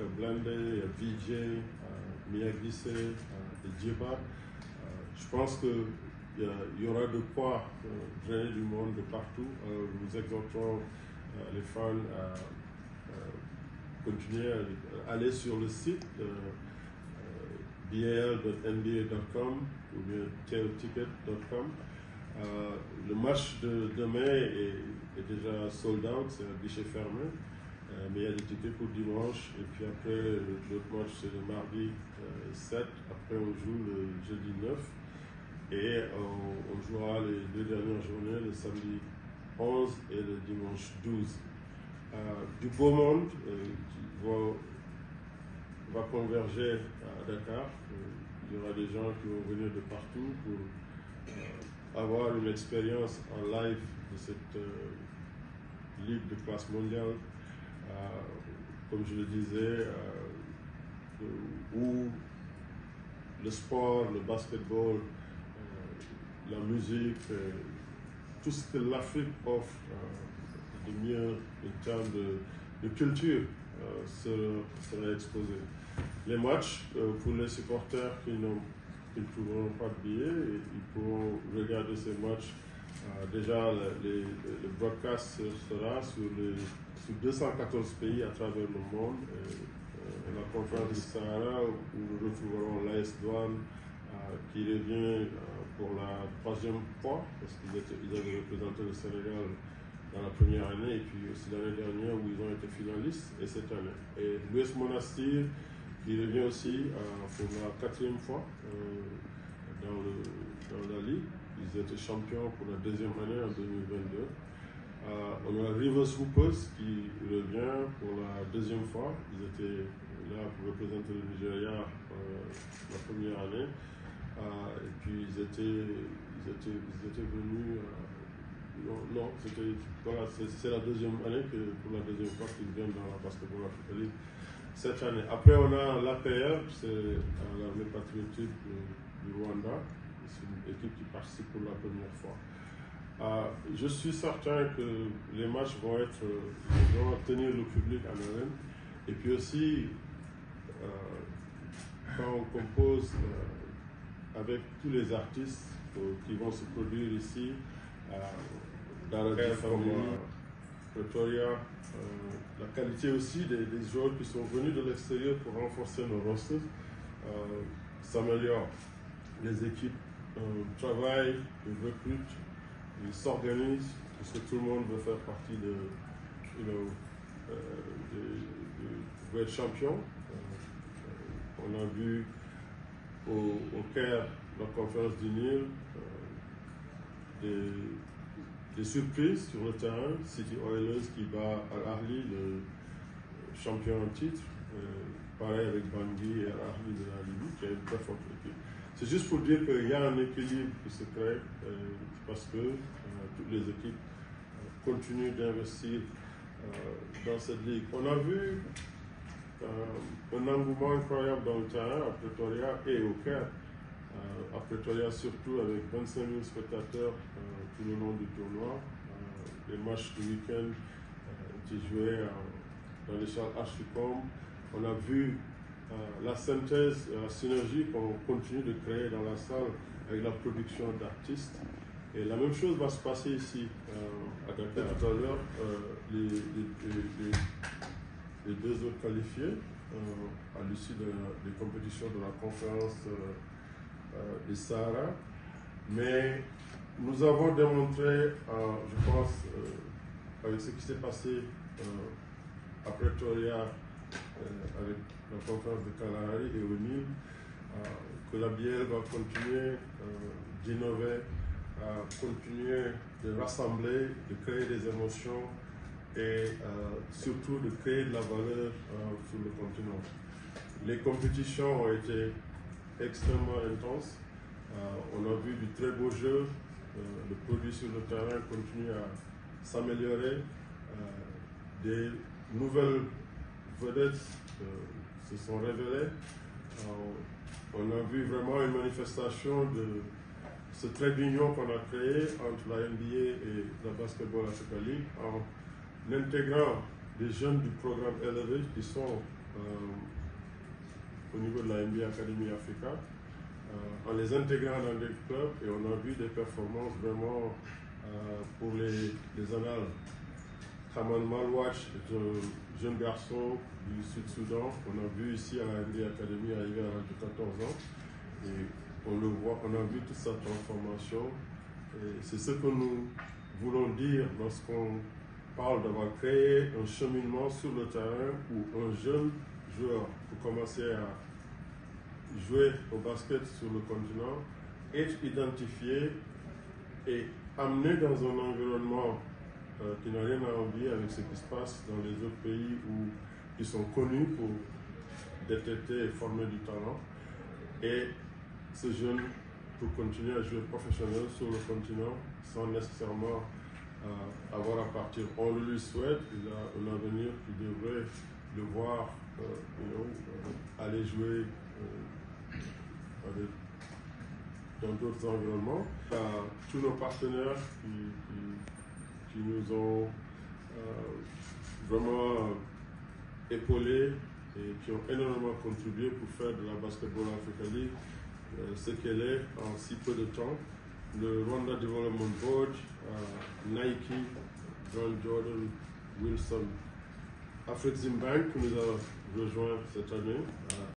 Blende, il y a VJ, Miyagise, et Djeba. Je pense qu'il y aura de quoi drainer du monde de partout. Nous exhortons les fans à continuer à aller sur le site bal.nba.com ou bien tailticket.com. Le match de demain est déjà sold out, c'est un guichet fermé, mais il y a des tickets pour dimanche. Et puis après, l'autre match c'est le mardi 7, après on joue le jeudi 9 et on jouera les 2 dernières journées, le samedi 11 et le dimanche 12. Du beau monde qui va converger à Dakar. Il y aura des gens qui vont venir de partout pour avoir une expérience en live de cette ligue de classe mondiale, comme je le disais, où le sport, le basketball, la musique, tout ce que l'Afrique offre de mieux en termes de culture sera exposé. Les matchs, pour les supporters qui ne trouveront pas de billets, ils pourront regarder ces matchs. Déjà, le broadcast sera sur 214 pays à travers le monde. La conférence du Sahara, où nous retrouverons l'AS Douane, qui revient pour la 3e fois, parce qu'ils avaient représenté le Sénégal dans la première année, et puis aussi l'année dernière où ils ont été finalistes, et cette année. Et l'US Monastir, qui revient aussi pour la 4e fois dans la Ligue. Ils étaient champions pour la 2e année en 2022. On a Rivers Hoopers qui revient pour la 2e fois. Ils étaient là pour représenter le Nigeria la première année. Et puis ils étaient venus. Non, voilà, c'est la 2e année pour la 2e fois qu'ils viennent dans la Basketball Africa League cette année. Après, on a l'APR, c'est l'armée patriotique du Rwanda. C'est une équipe qui participe pour la première fois. Je suis certain que les matchs vont tenir le public en haleine. Et puis aussi, quand on compose avec tous les artistes qui vont se produire ici, dans la différence, Pretoria, la qualité aussi des joueurs qui sont venus de l'extérieur pour renforcer nos rosters s'améliore. Les équipes travaillent, ils recrutent, ils s'organisent, parce que tout le monde veut faire partie de être champion. On a vu au Caire, la conférence du Nil, des surprises sur le terrain. City Oilers qui bat Al-Ahli, le champion en titre. Pareil avec Bangui et Al-Ahli de la Libye, qui a une très forte équipe. C'est juste pour dire qu'il y a un équilibre qui se crée parce que toutes les équipes continuent d'investir dans cette ligue. On a vu un engouement incroyable dans le terrain à Pretoria et au Caire. À Pretoria surtout avec 25 000 spectateurs tout le long du tournoi. Les matchs du week-end étaient joués dans les salles Ashicom. On a vu la synthèse, la synergie qu'on continue de créer dans la salle avec la production d'artistes. Et la même chose va se passer ici à Dakar. Tout à l'heure, les 2 autres qualifiés à l'issue des compétitions de la conférence des Sahara. Mais nous avons démontré, je pense, avec ce qui s'est passé à Pretoria, avec la conférence de Kalahari et au Nil, que la BL va continuer d'innover, continuer de rassembler, de créer des émotions et surtout de créer de la valeur sur le continent. Les compétitions ont été extrêmement intenses. On a vu du très beau jeu. Le produit sur le terrain continue à s'améliorer. Des nouvelles vedettes se sont révélées. On a vu vraiment une manifestation de ce trait d'union qu'on a créé entre la NBA et la Basketball Africa League en intégrant des jeunes du programme Elevate qui sont au niveau de la NBA Academy Africa, en les intégrant dans des clubs, et on a vu des performances vraiment pour les annales. Haman Malwatch est un jeune garçon du Sud-Soudan qu'on a vu ici à la NBA Academy arriver à l'âge de 14 ans. Et on le voit, on a vu toute sa transformation. Et c'est ce que nous voulons dire lorsqu'on parle d'avoir créé un cheminement sur le terrain où un jeune joueur peut commencer à jouer au basket sur le continent, être identifié et amené dans un environnement qui n'a rien à envier avec ce qui se passe dans les autres pays qui sont connus pour détecter et former du talent. Et ce jeune peut continuer à jouer professionnel sur le continent sans nécessairement avoir à partir. On le lui souhaite, il a un avenir qui devrait le voir aller jouer dans d'autres environnements. Tous nos partenaires qui nous ont vraiment épaulés et qui ont énormément contribué pour faire de la Basketball Africa League ce qu'elle est en si peu de temps. Le Rwanda Development Board, Nike, John Jordan, Wilson, Afrexim Bank qui nous a rejoint cette année,